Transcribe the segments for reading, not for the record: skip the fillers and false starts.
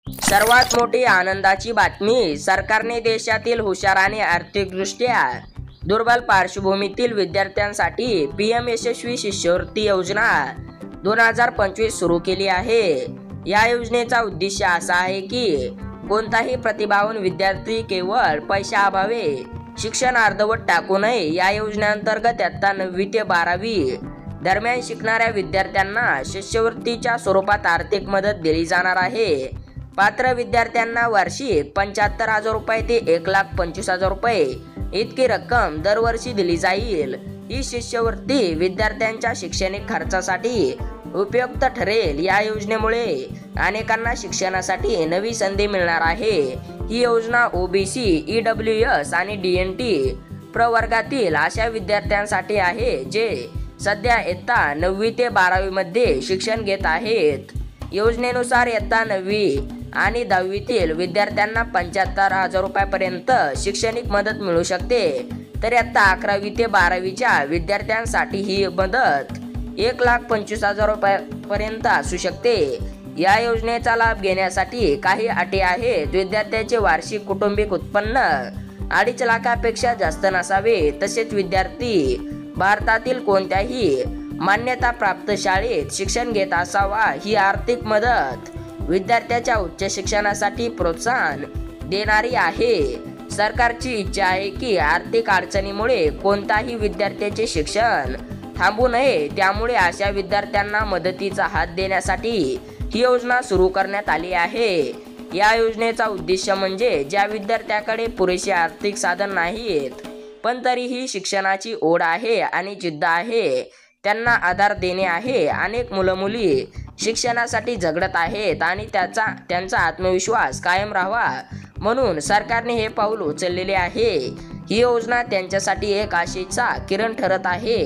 सर्वात मोठी आनंदाची बातमी, सरकारने देशातील हुशार आणि आर्थिकदृष्ट्या दुर्बल पार्श्वभूमीतील विद्यार्थ्यांसाठी पीएम यशस्वी शिष्यवृत्ती योजना 2025 सुरू केली आहे। या योजनेचा उद्देश असा आहे की कोणताही प्रतिभावान विद्यार्थी केवळ पैशाअभावी शिक्षण अर्धवट टाकू नये। या योजनेअंतर्गत इयत्ता 9वी ते 12वी दरम्यान शिकणाऱ्या विद्यार्थ्यांना शिष्यवृत्तीच्या स्वरूपात आर्थिक मदत दिली जाणार आहे। पात्र विद्यार्थ्यांना वार्षिक 75,000 रुपये ते 1,25,000 रुपये इतकी रक्कम दरवर्षी दिली जाईल। ही शिष्यवृत्ती विद्यार्थ्यांच्या शैक्षणिक खर्चासाठी उपयुक्त ठरेल। या योजनेमुळे अनेकांना शिक्षणासाठी नवी संधी मिळणार आहे। ही योजना ओबीसी, ईडब्ल्यूएस आणि डीएनटी प्रवर्गातील अशा विद्यार्थ्यांसाठी आहे जे सध्या इयत्ता 9वी ते 12वी मध्ये शिक्षण घेत आहेत। योजनेनुसार इयत्ता 9वी आणि 10वीतील विद्यार्थ्यांना 75,000 रुपयापर्यंत शैक्षणिक मदत मिळू शकते, तर इयत्ता 11वी ते 12वीच्या विद्यार्थ्यांसाठी ही मदत 1,25,000 रुपयापर्यंत असू शकते। या योजनेचा लाभ घेण्यासाठी काही अटी आहेत। विद्यार्थ्याचे वार्षिक कौटुंबिक उत्पन्न 2.5 लाखापेक्षा जास्त नसावे, तसेच विद्यार्थी भारतातील कोणत्याही मान्यताप्राप्त शाळेत शिक्षण घेत असावा। ही आर्थिक मदत विद्यार्थ्याच्या उच्च शिक्षणासाठी प्रोत्साहन देणारी आहे। सरकारची इच्छा आहे की आर्थिक अडचणीमुळे कोणताही विद्यार्थ्याचे शिक्षण थांबू नये, त्यामुळे अशा विद्यार्थ्यांना मदतीचा हात देण्यासाठी ही योजना सुरू करण्यात आली आहे। या योजनेचा उद्देश म्हणजे ज्या विद्यार्थ्याकडे पुरेसे आर्थिक साधन नाहीत पण तरीही शिक्षणाची ओढ आहे आणि जिद्द आहे, त्यांना आधार देणे आहे। अनेक मुलं-मुली शिक्षणासाठी झगडत आहेत आणि त्यांचा आत्मविश्वास कायम राहावा म्हणून सरकारने हे पाऊल उचललेले आहे। ही योजना त्यांच्यासाठी एक आशेचा किरण ठरत आहे।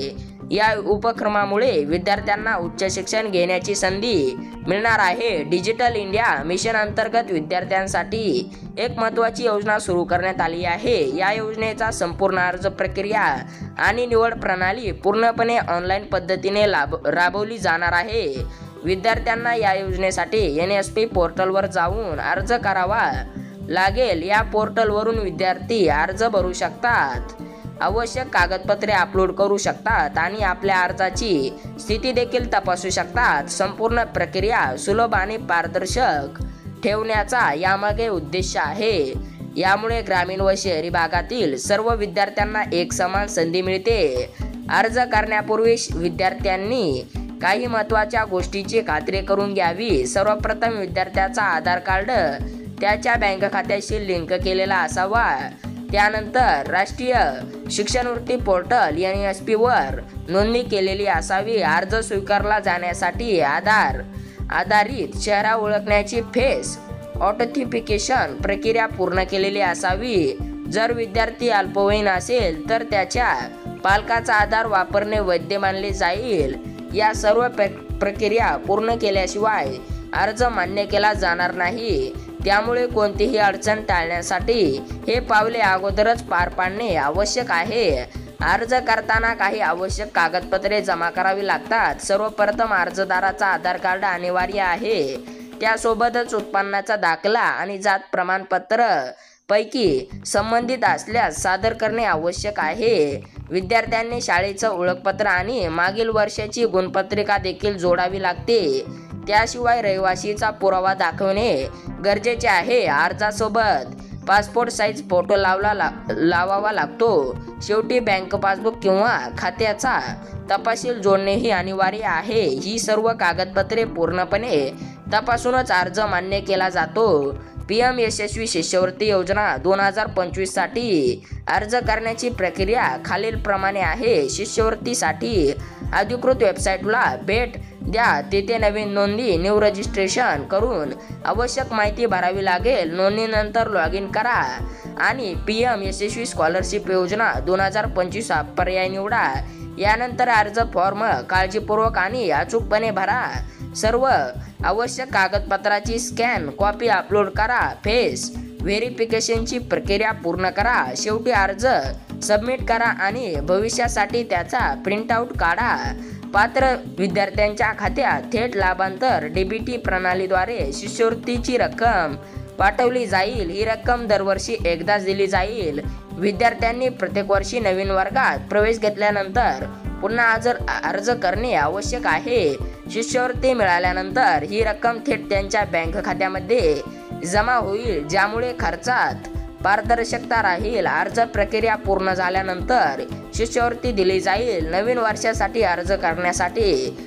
या उपक्रमामुळे विद्यार्थ्यांना उच्च शिक्षण घेण्याची संधी मिळणार आहे। डिजिटल इंडिया मिशन अंतर्गत विद्यार्थ्यांसाठी एक महत्त्वाची योजना सुरू करण्यात आली आहे। या योजनेचा संपूर्ण अर्ज प्रक्रिया आणि निवड प्रणाली पूर्णपणे ऑनलाईन पद्धतीने राबवली जाणार आहे। विद्यार्थ्यांना या योजनेसाठी NSP पोर्टलवर जाऊन अर्ज करावा लागेल। या पोर्टलवरून विद्यार्थी अर्ज भरू शकतात, आवश्यक कागदपत्रे अपलोड करू शकतात आणि आपल्या अर्जाची स्थिती देखील तपासू शकतात। संपूर्ण प्रक्रिया सुलभ आणि पारदर्शक ठेवण्याचा यामागे उद्देश आहे। यामुळे ग्रामीण व शहरी भागातील सर्व विद्यार्थ्यांना एक समान संधी मिळते। अर्ज करण्यापूर्वी विद्यार्थ्यांनी काही महत्त्वाच्या गोष्टीची खात्री करून घ्यावी। सर्वप्रथम विद्यार्थ्याचा आधार कार्ड त्याच्या बँक खात्याशी लिंक केलेला असावा। त्यानंतर राष्ट्रीय शिष्यवृत्ती पोर्टल NSP वर नोंदणी केलेली असावी। अर्ज स्वीकारला जाण्यासाठी आधारित चेहरा ओळखण्याची फेस ऑथेंटिकेशन प्रक्रिया पूर्ण केलेली असावी। जर विद्यार्थी अल्पवयीन असेल तर त्याच्या पालकाचा आधार वापरणे वैध मानले जाईल। या सर्व प्रक्रिया पूर्ण केल्याशिवाय अर्ज मान्य केला जाणार नाही, त्यामुळे कोणतीही अडचण टाळण्यासाठी हे पावले अगोदरच पार पाडणे आवश्यक आहे। अर्ज करताना काही आवश्यक कागदपत्रे जमा करावी लागतात। सर्वप्रथम अर्जदाराचा आधार कार्ड अनिवार्य आहे, त्यासोबतच उत्पन्नाचा दाखला आणि जात प्रमाणपत्र पैकी संबंधित असल्यास सादर करणे आवश्यक आहे। विद्यार्थ्यांनी शाळेचं ओळखपत्र आणि मागील वर्षाची गुणपत्रिका देखील जोडावी लागते। त्याशिवाय रहिवासीचा पुरावा दाखवणे गरजेचे आहे। अर्जासोबत पासपोर्ट साईज फोटो लावावा लागतो। शेवटी बँक पासबुक किंवा खात्याचा तपशील जोडणेही अनिवार्य आहे। ही सर्व कागदपत्रे पूर्णपणे तपासूनच अर्ज मान्य केला जातो। पीएम यशस्वी शिष्यवृत्ती योजना 2025 साठी अर्ज करण्याची प्रक्रिया खालीलप्रमाणे आहे। शिष्यवृत्तीसाठी अधिकृत वेबसाईटला भेट द्या, तेथे नवीन नोंदणी न्यू रजिस्ट्रेशन करून आवश्यक माहिती भरावी लागेल। नोंदणीनंतर लॉग इन करा आणि पीएम यशस्वी स्कॉलरशिप योजना 2025 हा पर्याय निवडा। यानंतर अर्ज फॉर्म काळजीपूर्वक आणि अचूकपणे भरा। सर्व आवश्यक कागदपत्राची स्कॅन कॉपी अपलोड करा। फेस व्हेरिफिकेशनची प्रक्रिया पूर्ण करा। शेवटी अर्ज सबमिट करा आणि भविष्यासाठी त्याचा प्रिंटआउट काढा। पात्र विद्यार्थ्यांच्या खात्यात थेट लाभांतर डीबीटी प्रणालीद्वारे शिष्यवृत्तीची रक्कम पाठवली जाईल। ही रक्कम दरवर्षी एकदाच दिली जाईल। विद्यार्थ्यांनी प्रत्येक वर्षी नवीन वर्गात प्रवेश घेतल्यानंतर पुन्हा अर्ज करणे आवश्यक आहे। शिष्यवृत्ती मिळाल्यानंतर ही रक्कम थेट त्यांच्या बँक खात्यामध्ये जमा होईल, ज्यामुळे खर्चात पारदर्शकता राहील। अर्ज प्रक्रिया पूर्ण झाल्यानंतर शिष्यवृत्ती दिली जाईल। नवीन वर्षासाठी अर्ज करण्यासाठी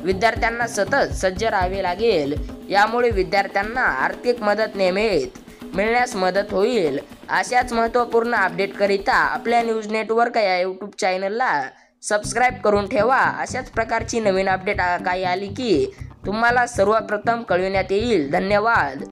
विद्यार्थ्यांना सतत सज्ज राहावे लागेल। यामुळे विद्यार्थ्यांना आर्थिक मदत नियमित मिळण्यास मदत होईल। अशाच महत्त्वपूर्ण अपडेटकरिता आपल्या न्यूज नेटवर्क या यूट्यूब चॅनलला सबस्क्राईब करून ठेवा। अशाच प्रकारची नवीन अपडेट काही आली की तुम्हाला सर्वप्रथम कळविण्यात येईल। धन्यवाद।